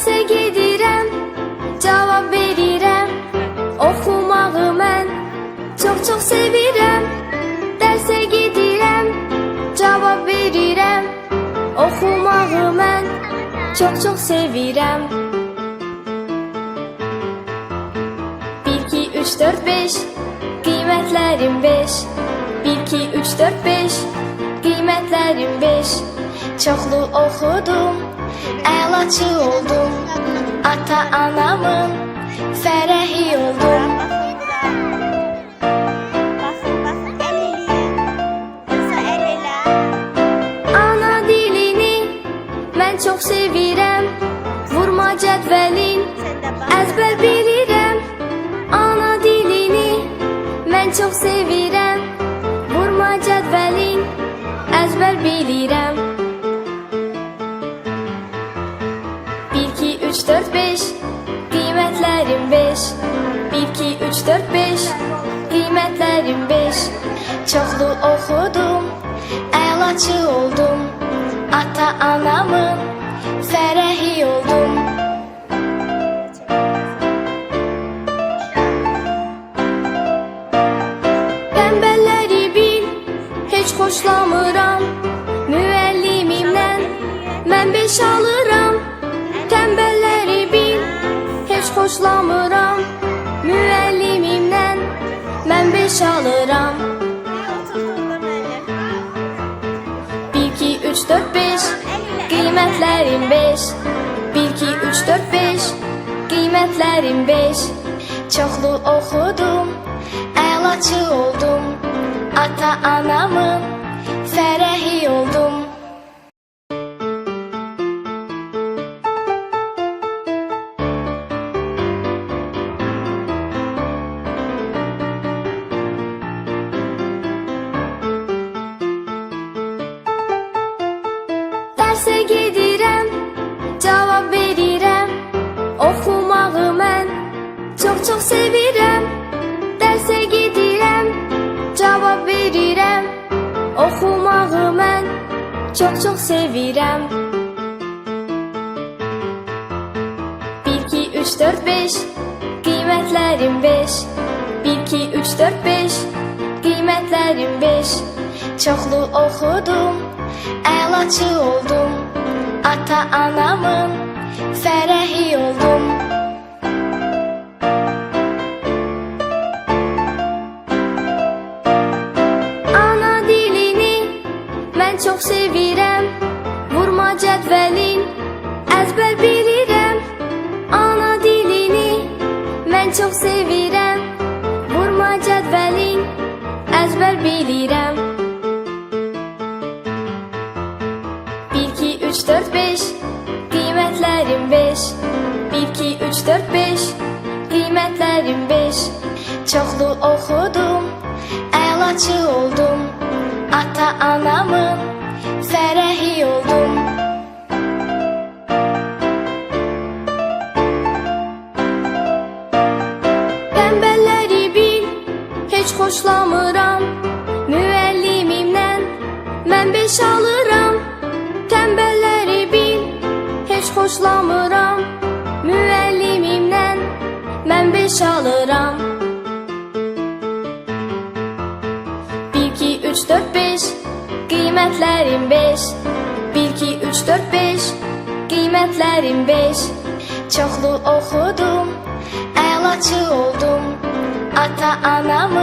Dərsə gedirəm, cavab verirəm. Oxumağı mən çox sevirəm. Dərsə gedirəm, cavab verirəm. Oxumağı mən çox sevirəm. 1, 2, 3, 4, 5 qiymətlərim 5. 1, 2, 3, 4, 5 qiymətlərim 5. Çoxlu oxudum, əlaçı oldum. Ata-anamın fərəhi oldum. Ana dilini mən çox sevirəm. Vurma cədvəlin, əzbər bilirəm. Ana dilini mən çox sevirəm. Vurma cədvəlin, əzbər bilirəm. 1, 2, 3, 4, 5 qiymətlərim 5. 1, 2, 3, 4, 5 qiymətlərim 5. Çoxlu oxudum, əlaçı oldum. Ata-anamın fərəhi oldum. Tənbəlləri bil, heç xoşlamıram. Müəllimimdən mən 5 alıram. Tənbəlləri bil, heç xoşlamıram. Müəllimimdən mən 5 alıram. 1, 2, 3, 4, 5 qiymətlərim 5. 1, 2, 3, 4, 5 qiymətlərim 5. Çoxlu oxudum, əlaçı oldum. Ata-anamın fərəhi oldum. Dərsə gedirəm, cavab verirəm. Oxumağı mən çox sevirəm. Dərsə gedirəm, cavab verirəm. Oxumağı mən çox sevirəm. 1, 2, 3, 4, 5 qiymətlərim 5. 1, 2, 3, 4, 5 qiymətlərim 5. Çoxlu oxudum, əlaçı oldum. Ata-anamın fərəhi oldum. Ana dilini mən çox sevirəm. Vurma cədvəlin, əzbər bilirəm. Ana dilini mən çox sevirəm. Vurma cədvəlin, əzbər bilirəm. 1, 2, 3, 4, 5 qiymətlərim 5. 1, 2, 3, 4, 5 qiymətlərim 5. Çoxlu oxudum, əlaçı oldum. Ata-anamın fərəhi oldum. Tənbəlləri bil, heç xoşlamıram. Müəllimimdən mən 5 alıram. Tənbəlləri bil, heç xoşlamıram. Müəllimimdən mən 5 alıram. 1, 2, 3, 4, 5 qiymətlərim 5. 1, 2, 3, 4, 5 qiymətlərim 5. Çoxlu oxudum, əlaçı oldum. Ata-anamın